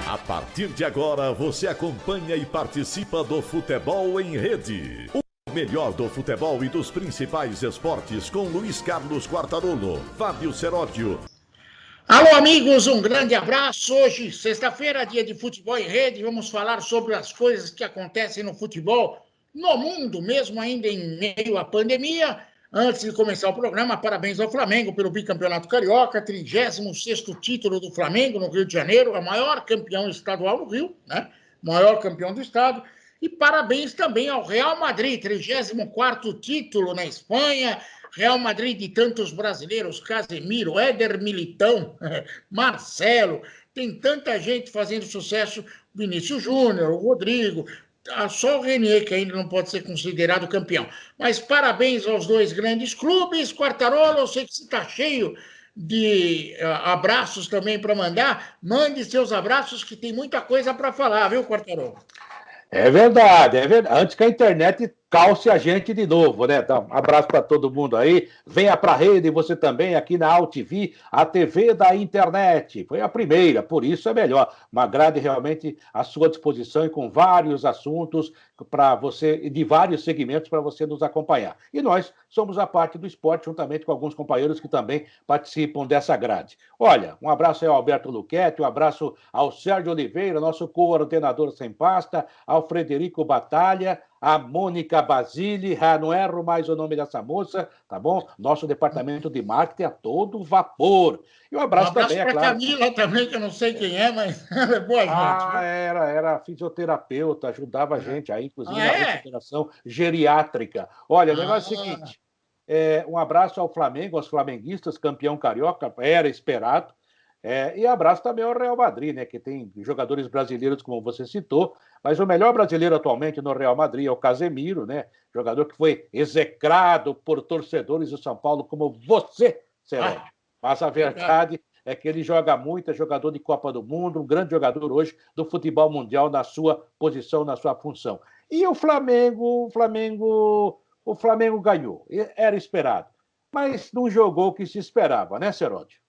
A partir de agora, você acompanha e participa do Futebol em Rede. O melhor do futebol e dos principais esportes com Luiz Carlos Quartarolo, Fábio Seródio. Alô, amigos, um grande abraço. Hoje, sexta-feira, dia de Futebol em Rede. Vamos falar sobre as coisas que acontecem no futebol, no mundo, mesmo ainda em meio à pandemia. Antes de começar o programa, parabéns ao Flamengo pelo bicampeonato carioca, 36º título do Flamengo no Rio de Janeiro, a maior campeão estadual no Rio, né? Maior campeão do estado. E parabéns também ao Real Madrid, 34º título na Espanha. Real Madrid de tantos brasileiros, Casemiro, Éder Militão, Marcelo, tem tanta gente fazendo sucesso, Vinícius Júnior, o Rodrigo, só o Renier que ainda não pode ser considerado campeão. Mas parabéns aos dois grandes clubes. Quartarolo, eu sei que você está cheio de abraços também para mandar. Mande seus abraços que tem muita coisa para falar, viu, Quartarolo? É verdade, é verdade. Antes que a internet calce a gente de novo, né? Então, um abraço para todo mundo aí. Venha para a rede, você também, aqui na AltV, a TV da internet. Foi a primeira, por isso é melhor. Uma grade realmente à sua disposição e com vários assuntos para você, de vários segmentos para você nos acompanhar. E nós somos a parte do esporte, juntamente com alguns companheiros que também participam dessa grade. Olha, um abraço aí ao Alberto Luquete, um abraço ao Sérgio Oliveira, nosso coordenador sem pasta, ao Frederico Batalha, a Mônica Basile, não erro mais o nome dessa moça, tá bom? Nosso departamento de marketing a todo vapor. E um abraço também, é para claro. Camila também, que eu não sei quem é, mas é boa gente. Era fisioterapeuta, ajudava a gente aí, inclusive, na recuperação geriátrica. Olha, o negócio é o seguinte, um abraço ao Flamengo, aos flamenguistas, campeão carioca, era esperado. E abraço também ao Real Madrid, né, que tem jogadores brasileiros, como você citou, mas o melhor brasileiro atualmente no Real Madrid é o Casemiro, né, jogador que foi execrado por torcedores do São Paulo como você, Seródio. Mas a verdade é que ele joga muito, é jogador de Copa do Mundo, um grande jogador hoje do futebol mundial na sua posição, na sua função. E o Flamengo ganhou, era esperado, mas não jogou o que se esperava, né, Seródio?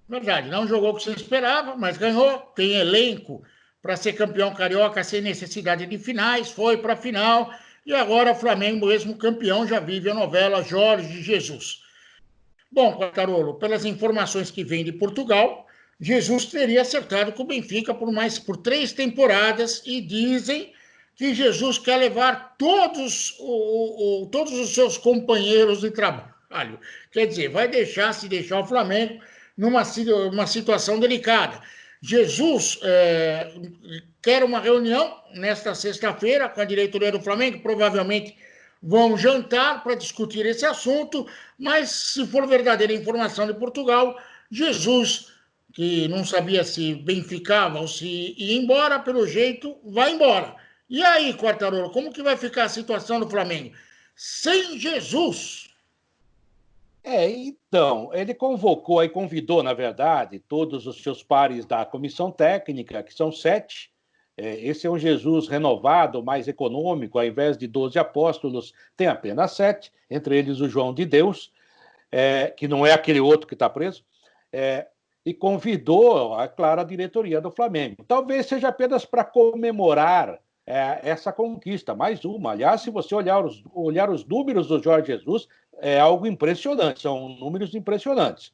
Verdade, não jogou o que você esperava, mas ganhou. Tem elenco para ser campeão carioca sem necessidade de finais, foi para a final e agora o Flamengo, mesmo campeão, já vive a novela Jorge Jesus. Bom, Quartarolo, pelas informações que vêm de Portugal, Jesus teria acertado com o Benfica por 3 temporadas e dizem que Jesus quer levar todos os seus companheiros de trabalho. Quer dizer, se deixar o Flamengo numa situação delicada. Jesus quer uma reunião nesta sexta-feira com a diretoria do Flamengo, provavelmente vão jantar para discutir esse assunto, mas se for verdadeira informação de Portugal, Jesus, que não sabia se bem ficava ou se ia embora, pelo jeito, vai embora. E aí, Quartarolo, como que vai ficar a situação do Flamengo? Sem Jesus... Então, ele convidou, na verdade, todos os seus pares da comissão técnica, que são 7. Esse é um Jesus renovado, mais econômico, ao invés de 12 apóstolos, tem apenas 7, entre eles o João de Deus, que não é aquele outro que está preso, e convidou, é claro, a diretoria do Flamengo. Talvez seja apenas para comemorar essa conquista, mais uma. Aliás, se você olhar os números do Jorge Jesus, é algo impressionante, são números impressionantes.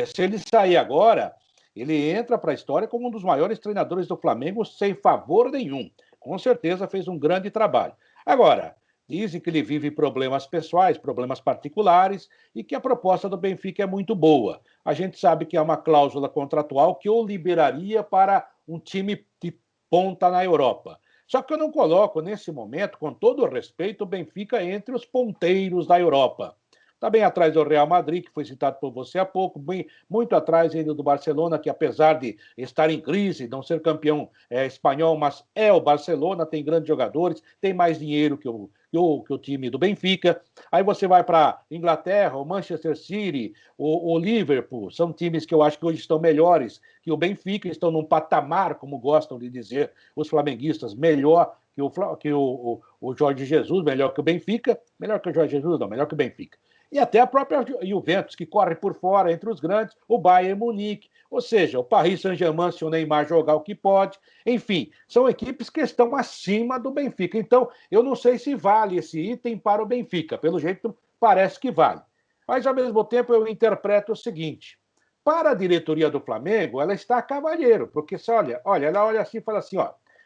Se ele sair agora, ele entra para a história como um dos maiores treinadores do Flamengo sem favor nenhum. Com certeza fez um grande trabalho. Agora, dizem que ele vive problemas pessoais, problemas particulares, e que a proposta do Benfica é muito boa. A gente sabe que há uma cláusula contratual que o liberaria para um time de ponta na Europa. Só que eu não coloco, nesse momento, com todo o respeito, o Benfica entre os ponteiros da Europa. Está bem atrás do Real Madrid, que foi citado por você há pouco, muito atrás ainda do Barcelona, que apesar de estar em crise, não ser campeão espanhol, mas é o Barcelona, tem grandes jogadores, tem mais dinheiro que o time do Benfica. Aí você vai para a Inglaterra, o Manchester City, o Liverpool, são times que eu acho que hoje estão melhores que o Benfica, estão num patamar, como gostam de dizer os flamenguistas, melhor que o Jorge Jesus, melhor que o Benfica, melhor que o Jorge Jesus, não, melhor que o Benfica. E até a própria Juventus, que corre por fora entre os grandes, o Bayern Munique, ou seja, o Paris Saint-Germain, se o Neymar jogar o que pode. Enfim, são equipes que estão acima do Benfica. Então, eu não sei se vale esse item para o Benfica. Pelo jeito, parece que vale. Mas, ao mesmo tempo, eu interpreto o seguinte. Para a diretoria do Flamengo, ela está a cavalheiro, porque ela olha assim e fala assim,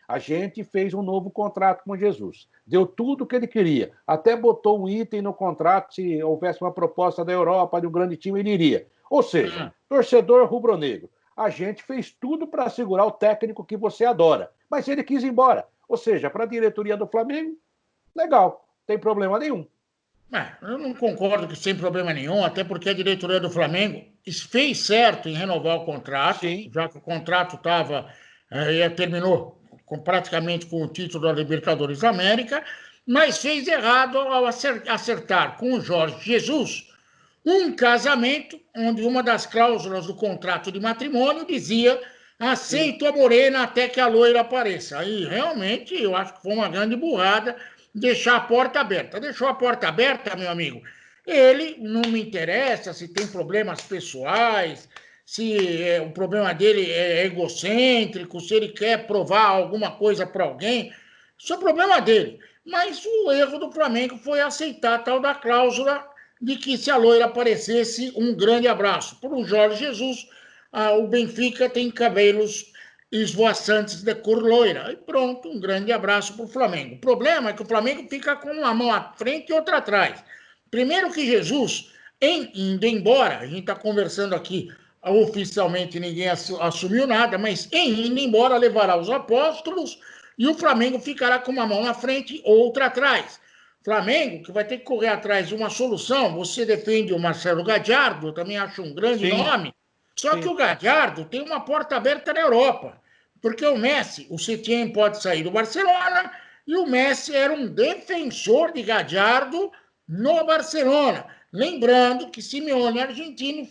a gente fez um novo contrato com Jesus, deu tudo o que ele queria, até botou um item no contrato, se houvesse uma proposta da Europa, de um grande time, ele iria. Ou seja, torcedor rubro-negro, a gente fez tudo para segurar o técnico que você adora, mas ele quis ir embora. Ou seja, para a diretoria do Flamengo, legal, não tem problema nenhum. Eu não concordo que sem problema nenhum, até porque a diretoria do Flamengo fez certo em renovar o contrato, Sim. Já que o contrato terminou praticamente com o título da Libertadores da América, mas fez errado ao acertar com o Jorge Jesus um casamento onde uma das cláusulas do contrato de matrimônio dizia: aceito a morena até que a loira apareça. Aí realmente eu acho que foi uma grande burrada deixar a porta aberta. Deixou a porta aberta, meu amigo. Ele não me interessa se tem problemas pessoais, se o problema dele é egocêntrico, se ele quer provar alguma coisa para alguém. Isso é problema dele. Mas o erro do Flamengo foi aceitar a tal da cláusula de que se a loira aparecesse, um grande abraço. Para o Jorge Jesus, o Benfica tem cabelos esvoaçantes de cor loira. E pronto, um grande abraço para o Flamengo. O problema é que o Flamengo fica com uma mão à frente e outra atrás. Primeiro que Jesus, indo embora, a gente está conversando aqui, oficialmente ninguém assumiu nada, mas indo embora levará os apóstolos e o Flamengo ficará com uma mão na frente e outra atrás. Flamengo, que vai ter que correr atrás de uma solução. Você defende o Marcelo Gadiardo, eu também acho um grande nome. Só que o Gadiardo tem uma porta aberta na Europa. Porque o Messi, o Setien pode sair do Barcelona, e o Messi era um defensor de Gadiardo no Barcelona. Lembrando que Simeone, argentino,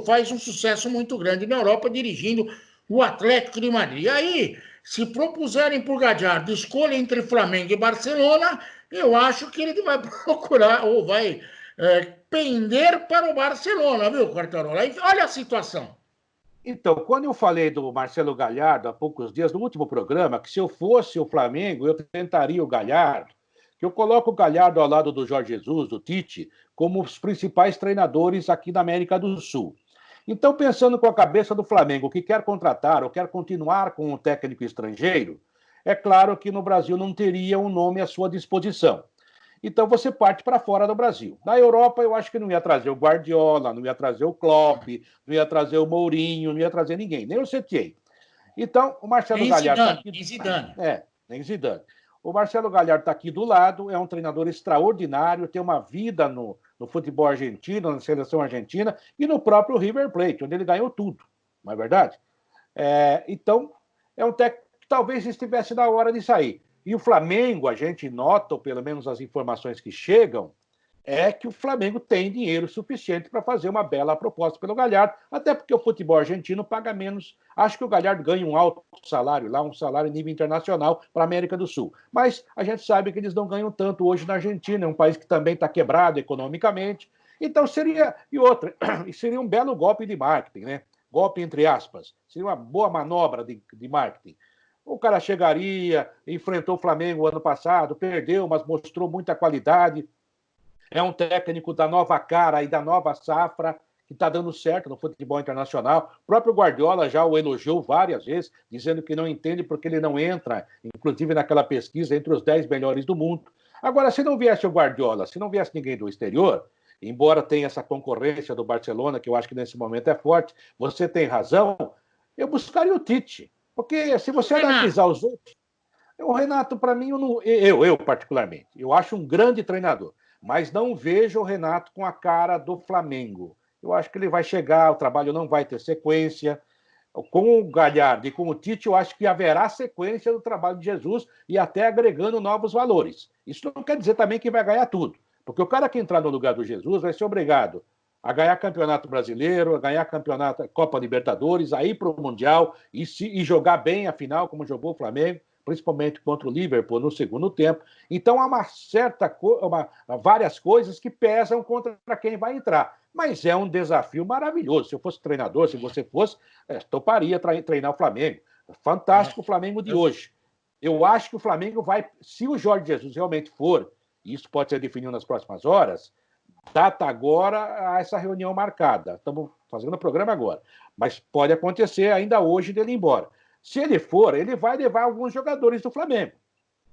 faz um sucesso muito grande na Europa, dirigindo o Atlético de Madrid. Aí, se propuserem por Gadiardo escolha entre Flamengo e Barcelona, eu acho que ele vai procurar, ou vai pender para o Barcelona, viu, Quartarola? Olha a situação. Então, quando eu falei do Marcelo Galhardo há poucos dias, no último programa, que se eu fosse o Flamengo, eu tentaria o Galhardo, que eu coloco o Galhardo ao lado do Jorge Jesus, do Tite, como os principais treinadores aqui da América do Sul. Então, pensando com a cabeça do Flamengo, que quer contratar ou quer continuar com um técnico estrangeiro, é claro que no Brasil não teria um nome à sua disposição. Então você parte para fora do Brasil. Na Europa, eu acho que não ia trazer o Guardiola, não ia trazer o Klopp, não ia trazer o Mourinho, não ia trazer ninguém, nem o Setien. Então, o Marcelo Galhardo está aqui... Nem Zidane. Nem Zidane. O Marcelo Galhardo está aqui do lado, é um treinador extraordinário, tem uma vida no futebol argentino, na seleção argentina, e no próprio River Plate, onde ele ganhou tudo, não é verdade? Então, é um técnico que talvez estivesse na hora de sair. E o Flamengo, a gente nota, ou pelo menos as informações que chegam, é que o Flamengo tem dinheiro suficiente para fazer uma bela proposta pelo Galhardo, até porque o futebol argentino paga menos. Acho que o Galhardo ganha um alto salário lá, um salário em nível internacional para a América do Sul. Mas a gente sabe que eles não ganham tanto hoje na Argentina, é um país que também está quebrado economicamente. Então seria um belo golpe de marketing, né? Golpe entre aspas. Seria uma boa manobra de marketing. O cara chegaria, enfrentou o Flamengo ano passado, perdeu, mas mostrou muita qualidade. É um técnico da nova cara e da nova safra, que está dando certo no futebol internacional. O próprio Guardiola já o elogiou várias vezes, dizendo que não entende porque ele não entra, inclusive naquela pesquisa, entre os 10 melhores do mundo. Agora, se não viesse o Guardiola, se não viesse ninguém do exterior, embora tenha essa concorrência do Barcelona, que eu acho que nesse momento é forte, você tem razão, eu buscaria o Tite. Porque se você analisar os outros, o Renato, para mim, eu particularmente, eu acho um grande treinador, mas não vejo o Renato com a cara do Flamengo. Eu acho que ele vai chegar, o trabalho não vai ter sequência. Com o Galhardo e com o Tite, eu acho que haverá sequência do trabalho de Jesus e até agregando novos valores. Isso não quer dizer também que vai ganhar tudo, porque o cara que entrar no lugar do Jesus vai ser obrigado a ganhar campeonato brasileiro, a ganhar campeonato Copa Libertadores, a ir para o Mundial e jogar bem a final, como jogou o Flamengo, principalmente contra o Liverpool no segundo tempo. Então, há várias coisas que pesam contra quem vai entrar. Mas é um desafio maravilhoso. Se eu fosse treinador, se você fosse, toparia treinar o Flamengo. Fantástico o Flamengo de hoje. Eu acho que o Flamengo vai, se o Jorge Jesus realmente for, e isso pode ser definido nas próximas horas, data agora a essa reunião marcada. Estamos fazendo o programa agora. Mas pode acontecer ainda hoje dele ir embora. Se ele for, ele vai levar alguns jogadores do Flamengo.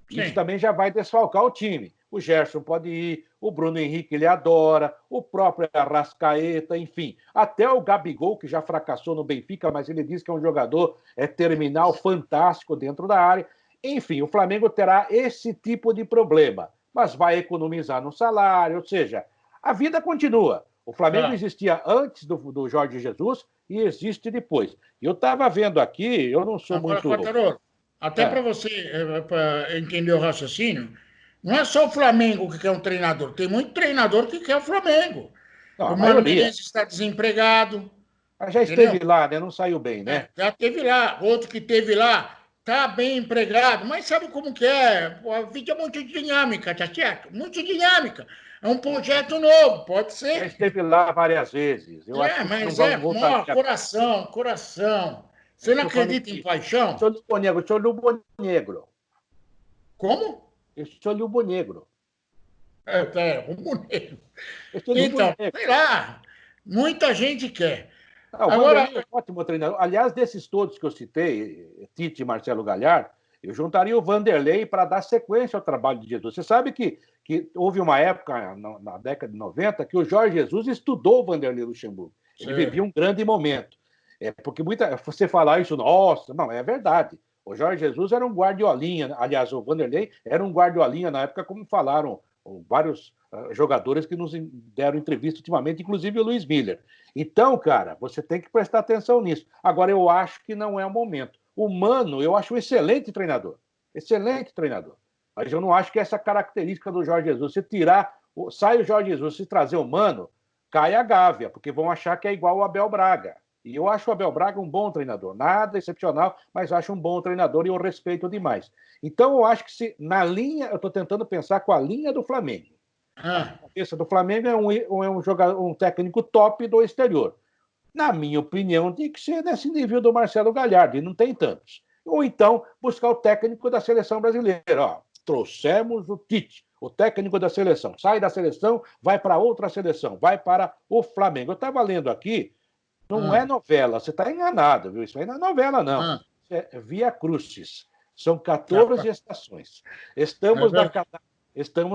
Sim. Isso também já vai desfalcar o time. O Gerson pode ir, o Bruno Henrique ele adora, o próprio Arrascaeta, enfim. Até o Gabigol, que já fracassou no Benfica, mas ele diz que é um jogador terminal fantástico dentro da área. Enfim, o Flamengo terá esse tipo de problema, mas vai economizar no salário, ou seja, a vida continua. O Flamengo existia antes do Jorge Jesus e existe depois. Eu estava vendo aqui, eu não sou agora, muito... Quartarolo, até para você pra entender o raciocínio, não é só o Flamengo que quer um treinador, tem muito treinador que quer o Flamengo. Não, o Mano Menezes está desempregado. Mas já esteve lá, né? Não saiu bem, né? Já esteve lá. Outro que esteve lá está bem empregado, mas sabe como que é? A vida é muito dinâmica, tá certo? Muito dinâmica. É um projeto novo, pode ser. Já esteve lá várias vezes. Eu acho que mas coração. Você não acredita em paixão? Sou rubro-negro. Como? Eu sou rubro-negro. Rubro-negro. Então, sei lá, muita gente quer. Agora, é ótimo treinador. Aliás, desses todos que eu citei, Tite e Marcelo Galhardo, eu juntaria o Vanderlei para dar sequência ao trabalho de Jesus. Você sabe que houve uma época, na década de 90, que o Jorge Jesus estudou o Vanderlei Luxemburgo. Ele vivia um grande momento. Porque você falar isso, nossa, não, é verdade. O Jorge Jesus era um guardiolinha, aliás, o Vanderlei era um guardiolinha na época, como falaram vários jogadores que nos deram entrevista ultimamente, inclusive o Luiz Miller. Então, cara, você tem que prestar atenção nisso. Agora, eu acho que não é o momento. O Mano, eu acho um excelente treinador. Excelente treinador. Mas eu não acho que essa característica do Jorge Jesus, se sai o Jorge Jesus, se trazer o Mano, cai a Gávea, porque vão achar que é igual o Abel Braga. E eu acho o Abel Braga um bom treinador. Nada excepcional, mas acho um bom treinador e eu respeito demais. Então, eu acho que eu estou tentando pensar com a linha do Flamengo. A cabeça do Flamengo é um técnico top do exterior. Na minha opinião, tem que ser nesse nível do Marcelo Galhardo, e não tem tantos. Ou então, buscar o técnico da seleção brasileira. Trouxemos o Tite, o técnico da seleção. Sai da seleção, vai para outra seleção, vai para o Flamengo. Eu estava lendo aqui, não é novela, você está enganado, viu? Isso aí não é novela, não. É Via Crucis. São 14 estações. Estamos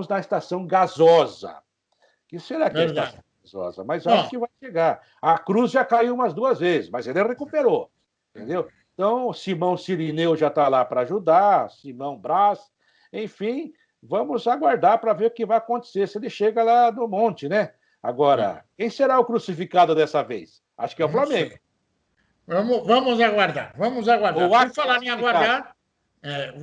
na estação gasosa. Que será que é a estação gasosa? Mas acho que vai chegar. A Cruz já caiu umas 2 vezes, mas ele recuperou. Entendeu? Então, Simão Sirineu já está lá para ajudar, Simão Brás. Enfim, vamos aguardar para ver o que vai acontecer se ele chega lá do monte, né? Agora, quem será o crucificado dessa vez? Acho que é o Flamengo. Vamos aguardar. Por falar em aguardar,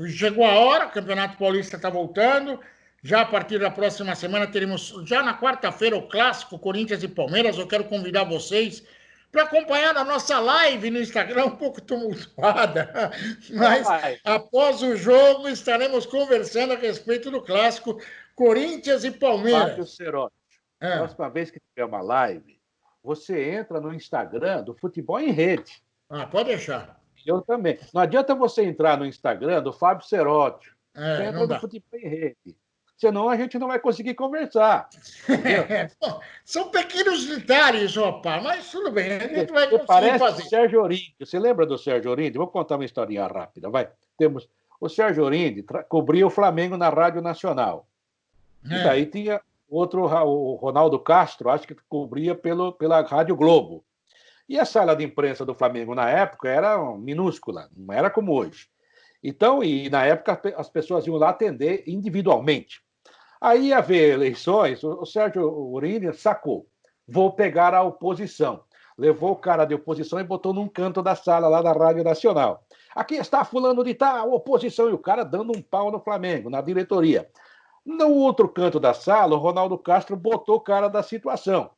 chegou a hora, o Campeonato Paulista está voltando. Já a partir da próxima semana teremos, já na quarta-feira, o clássico Corinthians e Palmeiras. Eu quero convidar vocês para acompanhar a nossa live no Instagram, um pouco tumultuada, mas após o jogo estaremos conversando a respeito do clássico Corinthians e Palmeiras. Fábio Cerotti, a próxima vez que tiver uma live, você entra no Instagram do Futebol em Rede. Pode deixar. Eu também. Não adianta você entrar no Instagram do Fábio Cerotti. Você entra no Futebol em Rede. Senão a gente não vai conseguir conversar. São pequenos detalhes, mas tudo bem, a gente vai conseguir fazer. O Sérgio Orindi. Você lembra do Sérgio Orindi? Vou contar uma historinha rápida, vai. O Sérgio Orindi cobria o Flamengo na Rádio Nacional. E daí tinha o Ronaldo Castro, acho que cobria pela Rádio Globo. E a sala de imprensa do Flamengo na época era minúscula, não era como hoje. Então, e na época as pessoas iam lá atender individualmente. Aí ia haver eleições, o Sérgio Orindi sacou. Vou pegar a oposição. Levou o cara de oposição e botou num canto da sala lá da Rádio Nacional. Aqui está fulano de tal, oposição, e o cara dando um pau no Flamengo, na diretoria. No outro canto da sala, o Ronaldo Castro botou o cara da situação.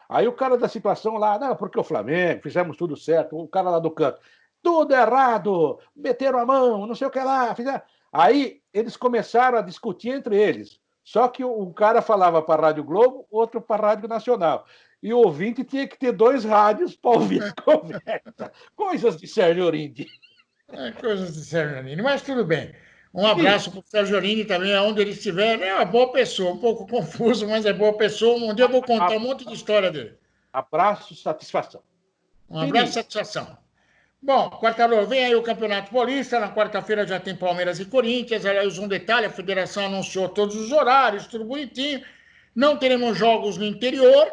Aí o cara da situação lá, não, porque o Flamengo, fizemos tudo certo, o cara lá do canto. tudo errado, meteram a mão, não sei o que lá, fizeram. Aí eles começaram a discutir entre eles. Só que um cara falava para a Rádio Globo, outro para a Rádio Nacional. E o ouvinte tinha que ter 2 rádios para ouvir a conversa. Coisas de Sérgio Orindi. Coisas de Sérgio Orindi, mas tudo bem. Um abraço para o Sérgio Orindi também, aonde ele estiver. É uma boa pessoa, um pouco confuso, mas é boa pessoa. Um dia eu vou contar um monte de história dele. Abraço, satisfação. Um abraço, satisfação. Bom, Quartarolo, vem aí o Campeonato Paulista. Na quarta-feira já tem Palmeiras e Corinthians. Aliás, um detalhe: a federação anunciou todos os horários, tudo bonitinho. Não teremos jogos no interior,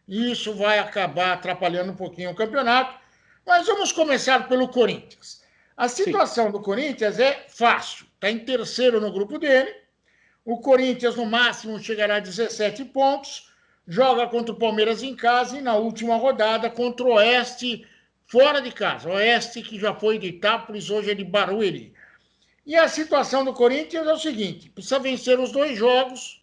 e isso vai acabar atrapalhando um pouquinho o campeonato. Mas vamos começar pelo Corinthians. A situação do Corinthians é fácil. Está em terceiro no grupo dele. O Corinthians, no máximo, chegará a 17 pontos. Joga contra o Palmeiras em casa e, na última rodada, contra o Oeste, fora de casa. Oeste, que já foi de Itápolis, hoje é de Barueri. E a situação do Corinthians é o seguinte: precisa vencer os 2 jogos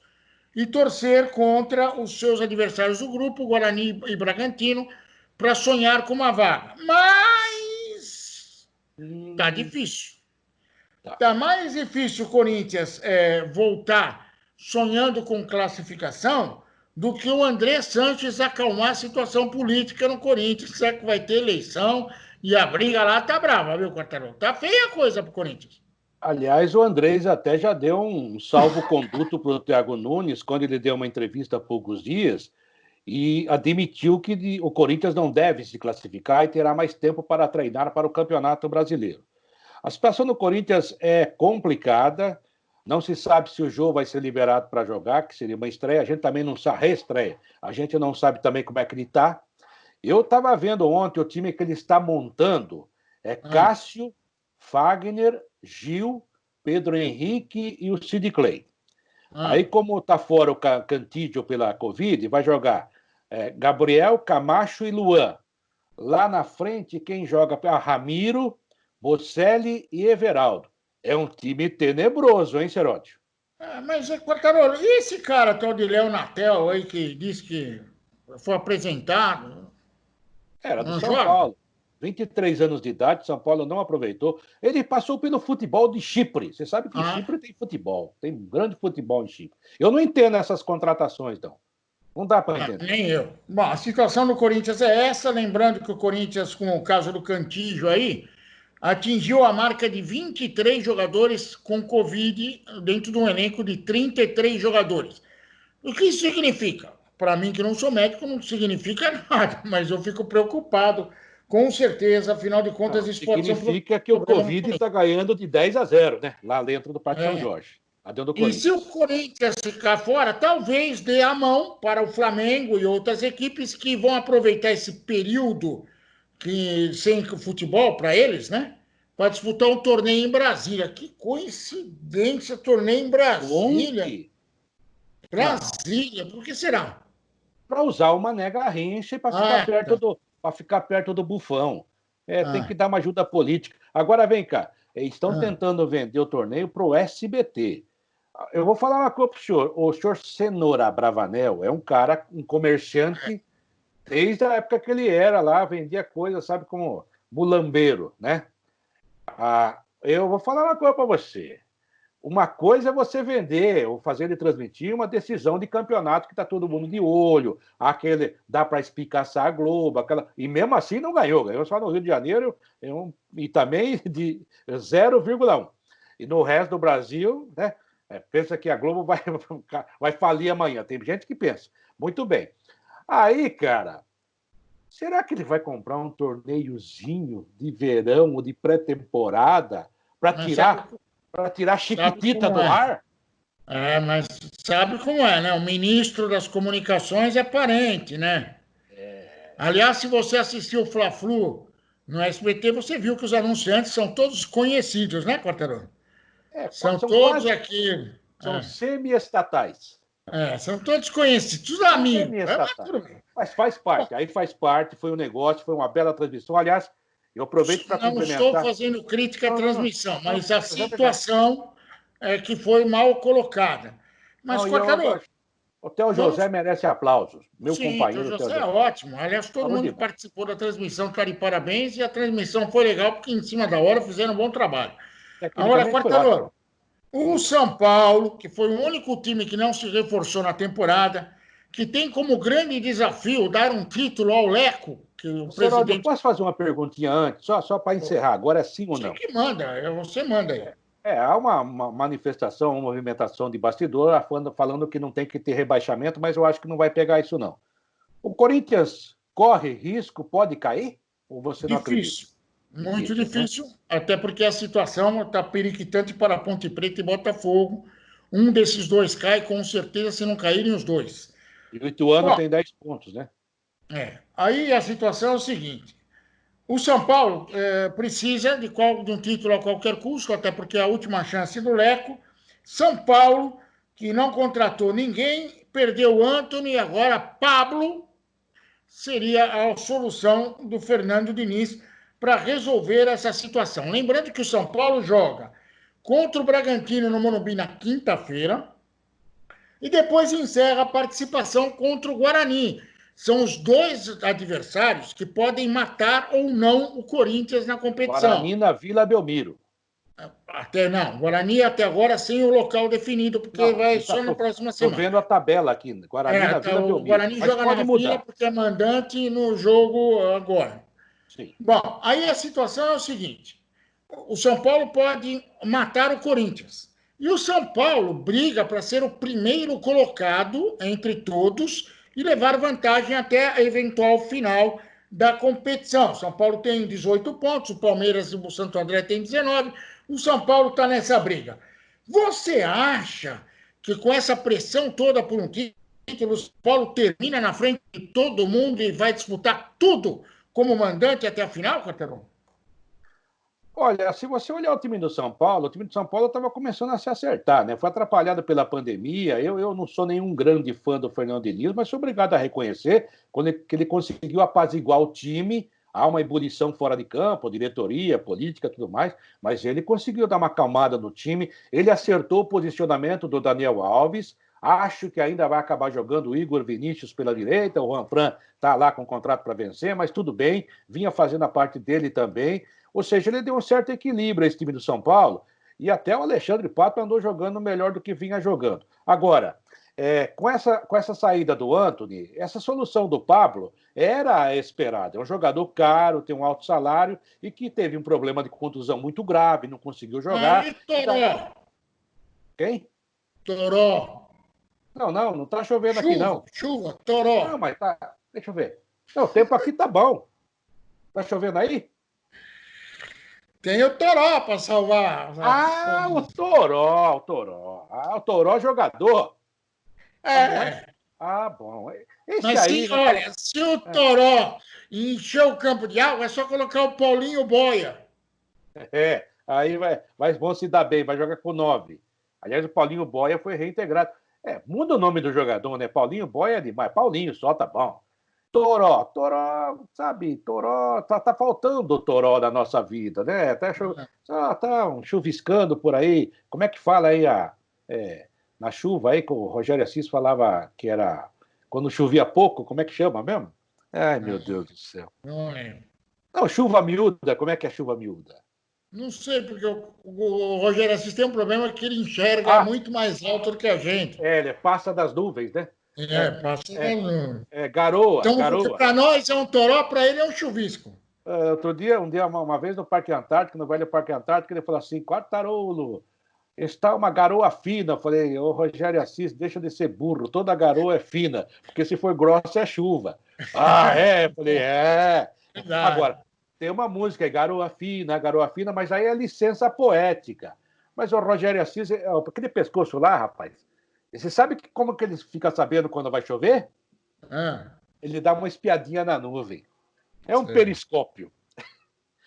e torcer contra os seus adversários do grupo, Guarani e Bragantino, para sonhar com uma vaga. Mas tá difícil. Tá mais difícil o Corinthians voltar sonhando com classificação do que o André Sanches acalmar a situação política no Corinthians, será que vai ter eleição e a briga lá tá brava, viu, Quartarolo? Tá feia a coisa pro Corinthians. Aliás, o Andrés até já deu um salvo-conduto para o Thiago Nunes, quando ele deu uma entrevista há poucos dias, e admitiu que o Corinthians não deve se classificar e terá mais tempo para treinar para o Campeonato Brasileiro. A situação do Corinthians é complicada, não se sabe se o Jô vai ser liberado para jogar, que seria uma estreia, a gente também não sabe, reestreia, a gente não sabe também como é que ele está. Eu estava vendo ontem o time que ele está montando, Cássio, Fagner, Gil, Pedro Henrique e o Sid Clay. Aí, como está fora o Cantídio pela Covid, vai jogar Gabriel, Camacho e Luan. Lá na frente, quem joga é Ramiro, Bocelli e Everaldo. É um time tenebroso, hein, Seródio? Mas, Quartarolo, e esse cara tal de Léo Natel aí que disse que foi apresentado? Era do São Paulo. 23 anos de idade, São Paulo não aproveitou. Ele passou pelo futebol de Chipre. Você sabe que Chipre tem futebol, tem um grande futebol em Chipre. Eu não entendo essas contratações, não. Não dá para entender. Nem eu. Bom, a situação do Corinthians é essa, lembrando que o Corinthians, com o caso do Cantígio aí, atingiu a marca de 23 jogadores com Covid dentro de um elenco de 33 jogadores. O que isso significa? Para mim, que não sou médico, não significa nada, mas eu fico preocupado. Com certeza, afinal de contas, isso significa que o Covid está ganhando de 10-0, né? Lá dentro do Parque São Jorge. E se o Corinthians ficar fora, talvez dê a mão para o Flamengo e outras equipes que vão aproveitar esse período sem futebol para eles, né? Para disputar um torneio em Brasília. Que coincidência, torneio em Brasília. Brasília, por que será? Para usar o Mané Garrincha e para ficar perto do Bufão. Tem que dar uma ajuda política. Agora, vem cá. Estão tentando vender o torneio para o SBT. Eu vou falar uma coisa para o senhor. O senhor Cenoura Bravanel é um comerciante, desde a época que ele era lá, vendia coisa, sabe, como mulambeiro, né? Eu vou falar uma coisa para você. Uma coisa é você vender ou fazer ele transmitir uma decisão de campeonato que está todo mundo de olho, dá para espicaçar a Globo, e mesmo assim não ganhou só no Rio de Janeiro e também de 0,1. E no resto do Brasil, né, pensa que a Globo vai falir amanhã. Tem gente que pensa. Muito bem. Aí, cara, será que ele vai comprar um torneiozinho de verão ou de pré-temporada para tirar a Chiquitita do ar? Mas sabe como é, né? O ministro das Comunicações é parente, né? Aliás, se você assistiu o Fla-Flu no SBT, você viu que os anunciantes são todos conhecidos, né, Quartarolo? São todos aqui. São semi-estatais. São todos conhecidos, amigos. Mas faz parte, foi um negócio, foi uma bela transmissão. Aliás, eu aproveito para complementar. Não estou fazendo crítica à transmissão, mas a situação é que foi mal colocada. Mas, Quartarolo, O Theo José merece aplausos. Meu Sim, companheiro. Theo José é ótimo. Aliás, todo mundo que participou da transmissão está de parabéns e a transmissão foi legal porque em cima da hora fizeram um bom trabalho. Agora, Quartarolo, o São Paulo, que foi o único time que não se reforçou na temporada, que tem como grande desafio dar um título ao Leco, que o presidente... Eu posso fazer uma perguntinha antes, só para encerrar, agora é sim ou não? Você que manda, você manda aí. Há uma manifestação, uma movimentação de bastidor falando que não tem que ter rebaixamento, mas eu acho que não vai pegar isso, não. O Corinthians corre risco, pode cair? Ou você não acredita? Muito difícil, né? Até porque a situação está periquitante para Ponte Preta e Botafogo. Um desses dois cai, com certeza, se não caírem os dois. E o Ituano tem 10 pontos, né? Aí a situação é o seguinte: o São Paulo precisa de um título a qualquer custo, até porque é a última chance do Leco. São Paulo, que não contratou ninguém, perdeu o Antony, agora Pablo seria a solução do Fernando Diniz para resolver essa situação. Lembrando que o São Paulo joga contra o Bragantino no Morumbi na quinta-feira e depois encerra a participação contra o Guarani. São os dois adversários que podem matar ou não o Corinthians na competição. Guarani na Vila Belmiro. Guarani até agora sem o local definido, porque vai só na próxima semana. Estou vendo a tabela aqui. Guarani na Vila Belmiro. O Guarani joga na Vila porque é mandante no jogo agora. Sim. Bom, aí a situação é o seguinte: o São Paulo pode matar o Corinthians. E o São Paulo briga para ser o primeiro colocado entre todos e levar vantagem até a eventual final da competição. O São Paulo tem 18 pontos, o Palmeiras e o Santo André tem 19. O São Paulo está nessa briga. Você acha que com essa pressão toda por um título, o São Paulo termina na frente de todo mundo e vai disputar tudo como mandante até a final, Quartarolo? Olha, se você olhar o time do São Paulo estava começando a se acertar, né? Foi atrapalhado pela pandemia. Eu não sou nenhum grande fã do Fernando Diniz, mas sou obrigado a reconhecer que ele conseguiu apaziguar o time. Há uma ebulição fora de campo, diretoria, política, tudo mais, mas ele conseguiu dar uma acalmada no time. Ele acertou o posicionamento do Daniel Alves. Acho que ainda vai acabar jogando o Igor Vinícius pela direita. O Juanfran está lá com contrato para vencer, mas tudo bem. Vinha fazendo a parte dele também. Ou seja, ele deu um certo equilíbrio a esse time do São Paulo. E até o Alexandre Pato andou jogando melhor do que vinha jogando. Agora, com essa saída do Antony, essa solução do Pablo era esperada. É um jogador caro, tem um alto salário e que teve um problema de contusão muito grave, não conseguiu jogar. Aí, Toró. Quem? Toró. Não tá chovendo aqui, não. Chuva, Toró. Não, mas tá. Deixa eu ver. Não, o tempo aqui tá bom. Tá chovendo aí? Tem o Toró para salvar. O Toró. O Toró jogador. Bom. Esse mas aí. Olha, se o Toró encher o campo de água, é só colocar o Paulinho Boia. Aí vão se dar bem, vai jogar com 9. Aliás, o Paulinho Boia foi reintegrado. Muda o nome do jogador, né? Paulinho Boia é demais. Paulinho só tá bom. Toró, sabe? Toró, tá faltando o Toró na nossa vida, né? Tá chuviscando por aí. Como é que fala aí na chuva aí, que o Rogério Assis falava que era quando chovia pouco, como é que chama mesmo? Ai, meu Deus do céu. Não, chuva miúda, como é que é chuva miúda? Não sei, porque o Rogério Assis tem um problema que ele enxerga muito mais alto do que a gente. Ele passa das nuvens, né? Passa das nuvens. Garoa. Então, para nós é um Toró, para ele é um chuvisco. Outro dia, uma vez no Parque Antártico, no Velho Parque Antártico, ele falou assim: Quartarolo, está uma garoa fina. Eu falei: ô Rogério Assis, deixa de ser burro, toda garoa é fina, porque se for grossa é chuva. Eu falei: Agora, tem uma música, garoa fina, mas aí é licença poética. Mas o Rogério Assis, aquele pescoço lá, rapaz, você sabe como que ele fica sabendo quando vai chover? Ele dá uma espiadinha na nuvem. É um periscópio.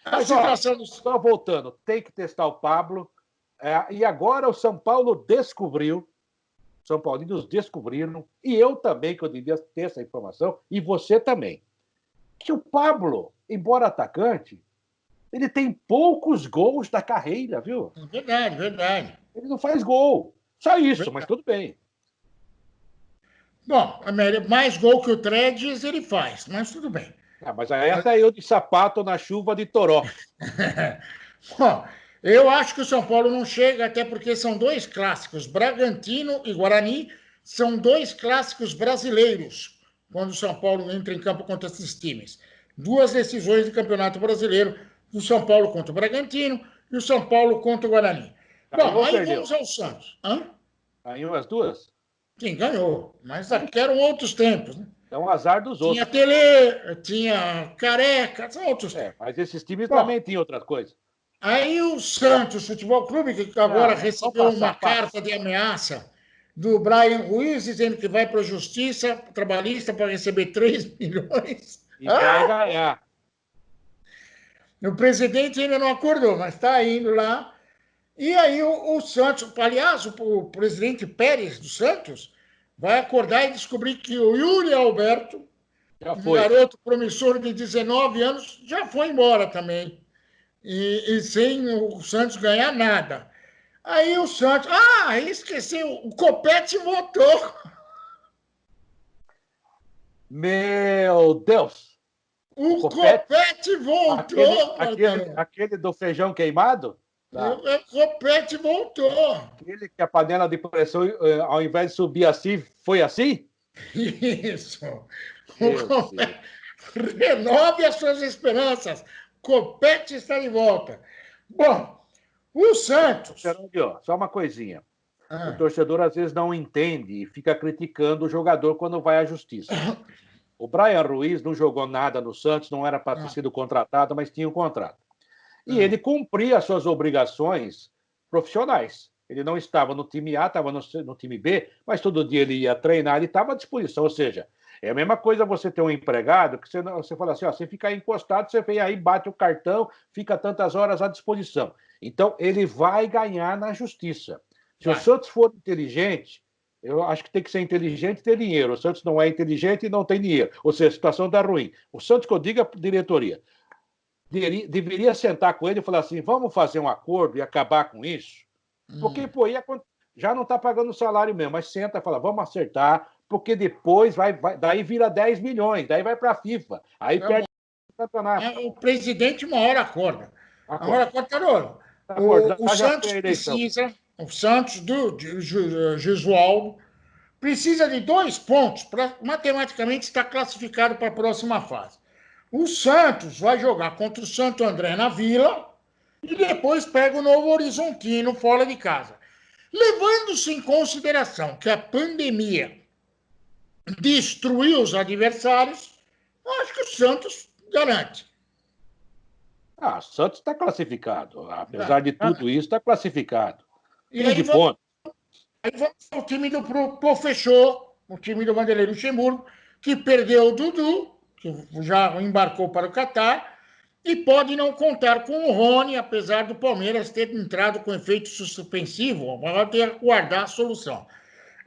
Mas, só voltando, tem que testar o Pablo. E agora o São Paulo descobriu, os São Paulinos descobriram, e eu também, que eu devia ter essa informação, e você também, que o Pablo, embora atacante, ele tem poucos gols da carreira, viu? Verdade. Ele não faz gol. Só isso, mas tudo bem. Bom, mais gol que o Tredes ele faz, mas tudo bem. Mas essa é eu de sapato na chuva de Toró. Bom, eu acho que o São Paulo não chega, até porque são dois clássicos. Bragantino e Guarani são dois clássicos brasileiros, quando o São Paulo entra em campo contra esses times. Duas decisões do Campeonato Brasileiro, o São Paulo contra o Bragantino e o São Paulo contra o Guarani. Bom, aí vamos ao Santos. Ganhou as duas? Sim, ganhou. Mas aqui eram outros tempos, né? É um azar dos outros. Tinha Tele, tinha Careca, são outros tempos. Mas esses times também tinham outras coisas. Aí o Santos Futebol Clube, que agora recebeu uma carta de ameaça do Brian Ruiz, dizendo que vai para a Justiça Trabalhista para receber 3 milhões. E vai ganhar. O presidente ainda não acordou, mas está indo lá. E aí o Santos, aliás, o presidente Pérez do Santos vai acordar e descobrir que o Yuri Alberto, um garoto promissor de 19 anos, já foi embora também. E sem o Santos ganhar nada. Aí o Santos... esqueci, o Copete voltou. Meu Deus! O Copete voltou. Aquele do feijão queimado? O Copete voltou. Aquele que a panela de pressão, ao invés de subir assim, foi assim? Isso. Renove as suas esperanças. Copete está de volta. Bom, o Santos... Só uma coisinha. O torcedor às vezes não entende e fica criticando o jogador quando vai à justiça. O Brian Ruiz não jogou nada no Santos, não era para ter sido contratado, mas tinha um contrato. E ele cumpria as suas obrigações profissionais. Ele não estava no time A, estava no time B, mas todo dia ele ia treinar, ele estava à disposição. Ou seja, é a mesma coisa você ter um empregado que você fala assim, você fica encostado, você vem aí, bate o cartão, fica tantas horas à disposição. Então, ele vai ganhar na justiça. Se o Santos for inteligente, eu acho que tem que ser inteligente e ter dinheiro. O Santos não é inteligente e não tem dinheiro. Ou seja, a situação está ruim. O Santos, que eu digo, a diretoria, deveria sentar com ele e falar assim, vamos fazer um acordo e acabar com isso? Porque, já não está pagando o salário mesmo, mas senta e fala, vamos acertar, porque depois daí vira 10 milhões, daí vai para a FIFA, aí perde o campeonato. O presidente uma hora acorda. Agora, Quartarolo, o Santos precisa, o Santos do Gesualdo, precisa de 2 pontos para matematicamente estar classificado para a próxima fase. O Santos vai jogar contra o Santo André na Vila e depois pega o Novo Horizontino fora de casa. Levando-se em consideração que a pandemia destruiu os adversários, eu acho que o Santos garante. O Santos está classificado. Apesar de tudo isso, está classificado. E aí vamos ao time do Pofechou, o time do Vanderlei Luxemburgo, que perdeu o Dudu, que já embarcou para o Catar, e pode não contar com o Rony, apesar do Palmeiras ter entrado com efeito suspensivo, agora tem que aguardar a solução.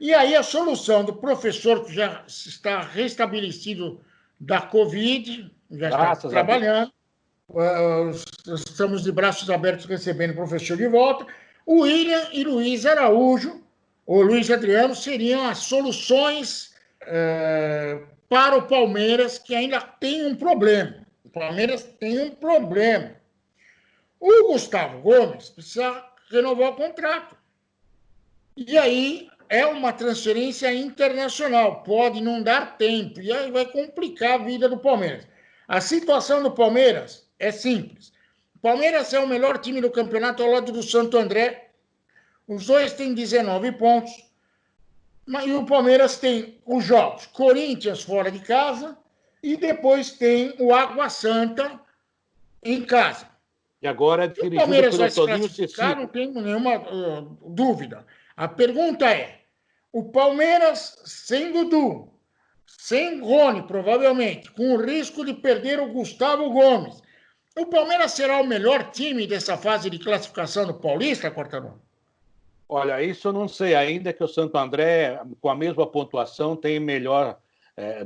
E aí a solução do professor, que já está restabelecido da Covid, já está trabalhando, estamos de braços abertos recebendo o professor de volta, o William e Luiz Araújo, ou Luiz Adriano, seriam as soluções para o Palmeiras, que ainda tem um problema. O Palmeiras tem um problema. O Gustavo Gomes precisa renovar o contrato. E aí é uma transferência internacional, pode não dar tempo, e aí vai complicar a vida do Palmeiras. A situação do Palmeiras é simples. O Palmeiras é o melhor time do campeonato ao lado do Santo André. Os dois têm 19 pontos. E o Palmeiras tem os jogos Corinthians fora de casa e depois tem o Água Santa em casa. E agora é dirigido o Palmeiras pelo vai se classificar, não tem nenhuma dúvida. A pergunta é, o Palmeiras sem Dudu, sem Rony, provavelmente, com o risco de perder o Gustavo Gomes, o Palmeiras será o melhor time dessa fase de classificação do Paulista, Quartarolo? Olha, isso eu não sei, ainda que o Santo André, com a mesma pontuação, tem melhor,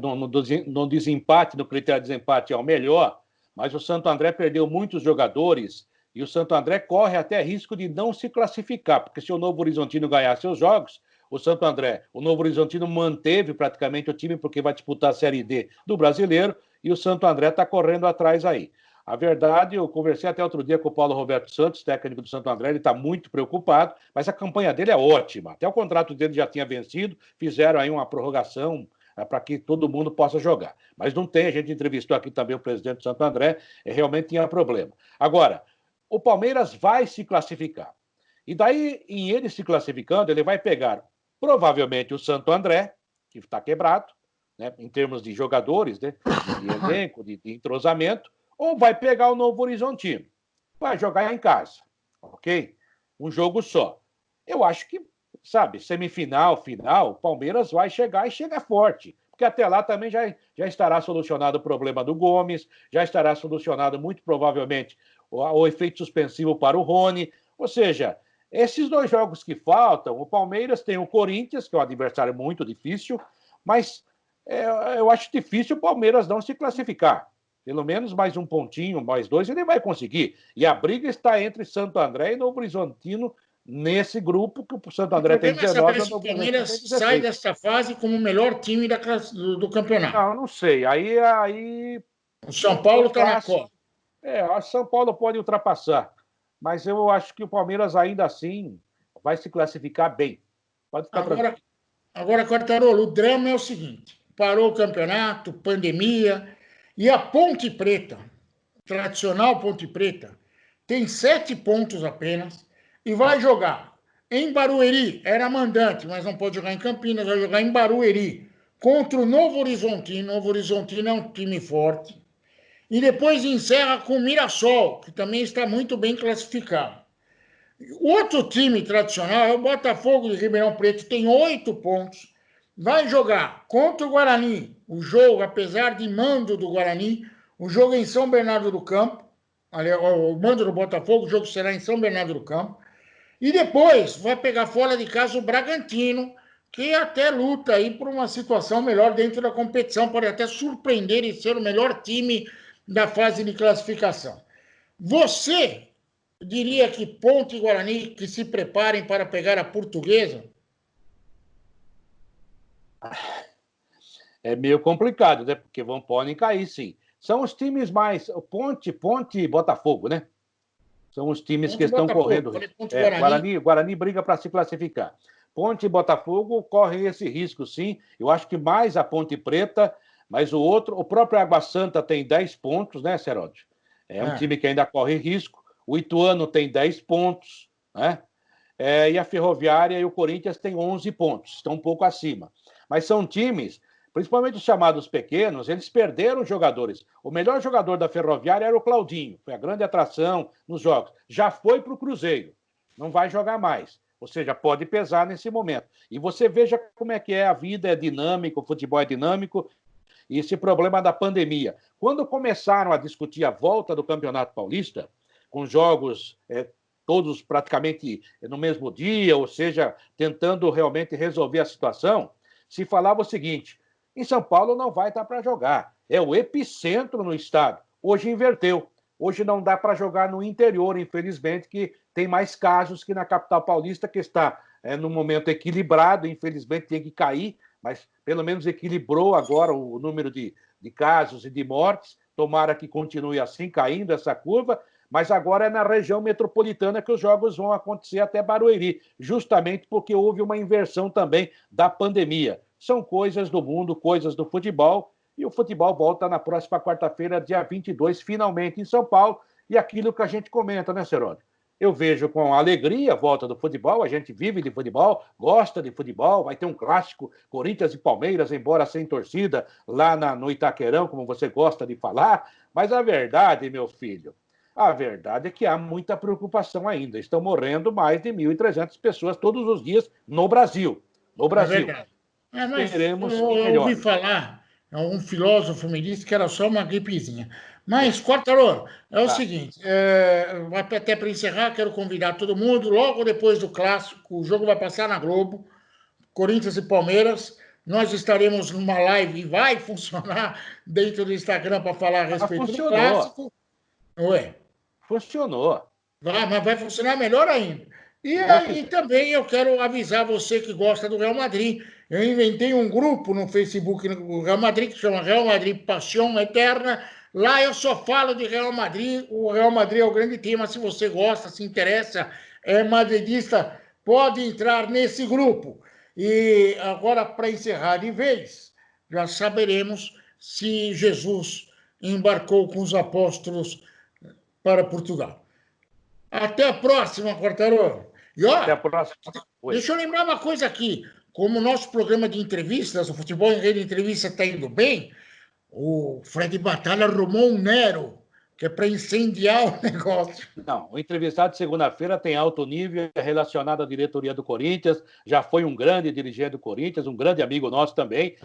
no desempate, no critério de desempate é o melhor, mas o Santo André perdeu muitos jogadores e o Santo André corre até risco de não se classificar, porque se o Novo Horizontino ganhar seus jogos, o Santo André. O Novo Horizontino manteve praticamente o time porque vai disputar a Série D do Brasileiro e o Santo André está correndo atrás aí. A verdade, eu conversei até outro dia com o Paulo Roberto Santos, técnico do Santo André, ele está muito preocupado, mas a campanha dele é ótima. Até o contrato dele já tinha vencido, fizeram aí uma prorrogação para que todo mundo possa jogar. Mas não tem, a gente entrevistou aqui também o presidente do Santo André, realmente tinha problema. Agora, o Palmeiras vai se classificar. E daí, em ele se classificando, ele vai pegar provavelmente o Santo André, que está quebrado, né, em termos de jogadores, né, de elenco, de entrosamento, ou vai pegar o Novo Horizontino. Vai jogar em casa, ok? Um jogo só. Eu acho que, sabe, semifinal, final, o Palmeiras vai chegar e chega forte. Porque até lá também já estará solucionado o problema do Gomes, já estará solucionado, muito provavelmente, o efeito suspensivo para o Rony. Ou seja, esses 2 jogos que faltam, o Palmeiras tem o Corinthians, que é um adversário muito difícil, mas eu acho difícil o Palmeiras não se classificar. Pelo menos mais um pontinho, mais 2, ele vai conseguir. E a briga está entre Santo André e Novo Horizontino nesse grupo, que o Santo André tem 19 e o Novo Horizontino tem 16. O Palmeiras sai desta fase como o melhor time do campeonato. Não sei. Aí o São Paulo está na Copa. Acho que o São Paulo pode ultrapassar. Mas eu acho que o Palmeiras ainda assim vai se classificar bem. Pode ficar tranquilo. Agora, Quartarolo, o drama é o seguinte: parou o campeonato, pandemia, e a Ponte Preta, tradicional Ponte Preta, tem 7 pontos apenas e vai jogar em Barueri. Era mandante, mas não pode jogar em Campinas, vai jogar em Barueri contra o Novo Horizontino. Novo Horizontino é um time forte. E depois encerra com o Mirassol, que também está muito bem classificado. O outro time tradicional é o Botafogo de Ribeirão Preto, tem 8 pontos. Vai jogar contra o Guarani. O jogo, apesar de mando do Guarani, o jogo é em São Bernardo do Campo. O mando do Botafogo, o jogo será em São Bernardo do Campo. E depois vai pegar fora de casa o Bragantino, que até luta aí por uma situação melhor dentro da competição, pode até surpreender e ser o melhor time da fase de classificação. Você diria que Ponte e Guarani que se preparem para pegar a Portuguesa? É meio complicado, né? Porque podem cair, sim. São os times mais... Ponte e Botafogo, né? São os times Ponte que estão correndo. Guarani briga para se classificar. Ponte e Botafogo correm esse risco, sim. Eu acho que mais a Ponte Preta, mas o próprio Água Santa tem 10 pontos, né, Seródio? É um time que ainda corre risco. O Ituano tem 10 pontos, né? E a Ferroviária e o Corinthians têm 11 pontos, estão um pouco acima. Mas são times, principalmente os chamados pequenos, eles perderam jogadores. O melhor jogador da Ferroviária era o Claudinho, foi a grande atração nos jogos. Já foi para o Cruzeiro, não vai jogar mais. Ou seja, pode pesar nesse momento. E você veja como é que a vida é dinâmica, o futebol é dinâmico, e esse problema da pandemia. Quando começaram a discutir a volta do Campeonato Paulista, com jogos todos praticamente no mesmo dia, ou seja, tentando realmente resolver a situação, se falava o seguinte: em São Paulo não vai estar para jogar, é o epicentro no estado. Hoje inverteu. Hoje não dá para jogar no interior, infelizmente, que tem mais casos que na capital paulista, que está no momento equilibrado, infelizmente tem que cair, mas pelo menos equilibrou agora o número de casos e de mortes. Tomara que continue assim, caindo essa curva. Mas agora é na região metropolitana que os jogos vão acontecer até Barueri, justamente porque houve uma inversão também da pandemia. São coisas do mundo, coisas do futebol, e o futebol volta na próxima quarta-feira, dia 22, finalmente em São Paulo, e aquilo que a gente comenta, né, Seródio? Eu vejo com alegria a volta do futebol, a gente vive de futebol, gosta de futebol, vai ter um clássico, Corinthians e Palmeiras, embora sem torcida, lá no Itaquerão, como você gosta de falar, mas a verdade, meu filho, a verdade é que há muita preocupação ainda. Estão morrendo mais de 1.300 pessoas todos os dias no Brasil. No Brasil. É verdade. Eu ouvi falar, um filósofo me disse que era só uma gripezinha. Mas, Quartarolo, o seguinte, até para encerrar, quero convidar todo mundo, logo depois do clássico, o jogo vai passar na Globo, Corinthians e Palmeiras, nós estaremos numa live e vai funcionar dentro do Instagram para falar a respeito do clássico. Ué. Funcionou. Mas vai funcionar melhor ainda. E aí também eu quero avisar você que gosta do Real Madrid. Eu inventei um grupo no Facebook do Real Madrid que chama Real Madrid Paixão Eterna. Lá eu só falo de Real Madrid. O Real Madrid é o grande tema. Se você gosta, se interessa, é madridista, pode entrar nesse grupo. E agora, para encerrar de vez, já saberemos se Jesus embarcou com os apóstolos para Portugal. Até a próxima, Quartarolo. E ó, Até a próxima. deixa eu lembrar uma coisa aqui. Como o nosso programa de entrevistas, o Futebol em Rede Entrevista está indo bem, o Fred Batalha arrumou um Nero, que é para incendiar o negócio. Não, o entrevistado de segunda-feira tem alto nível, é relacionado à diretoria do Corinthians, já foi um grande dirigente do Corinthians, um grande amigo nosso também,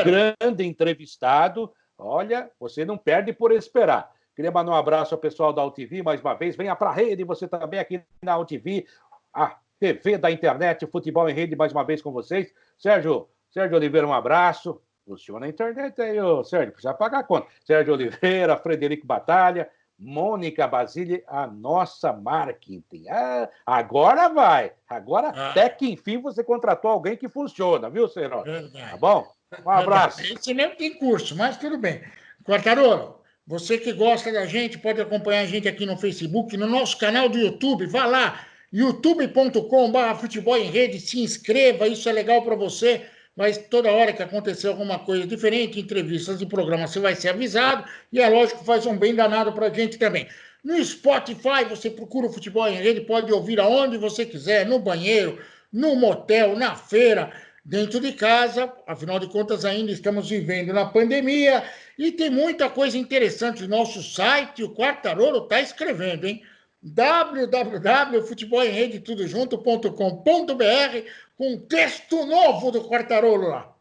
grande entrevistado. Olha, você não perde por esperar. Queria mandar um abraço ao pessoal da UTV mais uma vez. Venha para a rede, você também aqui na UTV, a TV da internet, Futebol em Rede, mais uma vez com vocês. Sérgio Oliveira, um abraço. Funciona a internet aí, Sérgio, precisa pagar a conta. Sérgio Oliveira, Frederico Batalha, Mônica Basile, a nossa marketing. Ah, agora vai. Agora, até que enfim você contratou alguém que funciona, viu, Serol? Tá bom? Um abraço. Esse nem tem curso, mas tudo bem. Quartarolo, você que gosta da gente, pode acompanhar a gente aqui no Facebook, no nosso canal do YouTube. Vá lá, youtube.com/futebol em rede, se inscreva, isso é legal para você. Mas toda hora que acontecer alguma coisa diferente, entrevistas e programas, você vai ser avisado. E é lógico que faz um bem danado para a gente também. No Spotify, você procura o Futebol em Rede, pode ouvir aonde você quiser, no banheiro, no motel, na feira, dentro de casa. Afinal de contas, ainda estamos vivendo na pandemia. E tem muita coisa interessante no nosso site. O Quartarolo está escrevendo, hein? www.futebolemrede.com.br com texto novo do Quartarolo lá.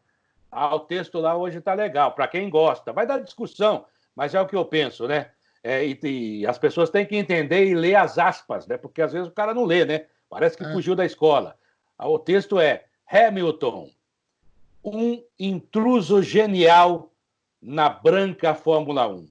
Ah, o texto lá hoje tá legal, para quem gosta. Vai dar discussão, mas é o que eu penso, né? E as pessoas têm que entender e ler as aspas, né? Porque às vezes o cara não lê, né? Parece que fugiu da escola. O texto é: Hamilton, um intruso genial na branca Fórmula 1.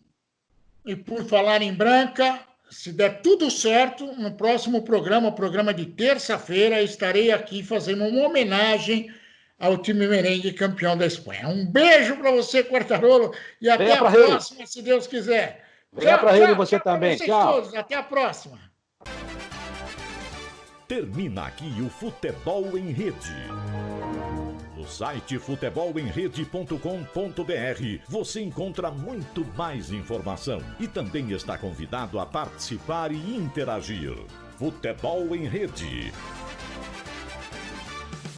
E por falar em branca, se der tudo certo, no próximo programa, programa de terça-feira, estarei aqui fazendo uma homenagem ao time merengue campeão da Espanha. Um beijo para você, Quartarolo, e até a próxima, se Deus quiser. Venha para a rede você também. Tchau. Todos. Até a próxima. Termina aqui o Futebol em Rede. No site futebolemrede.com.br você encontra muito mais informação e também está convidado a participar e interagir. Futebol em Rede.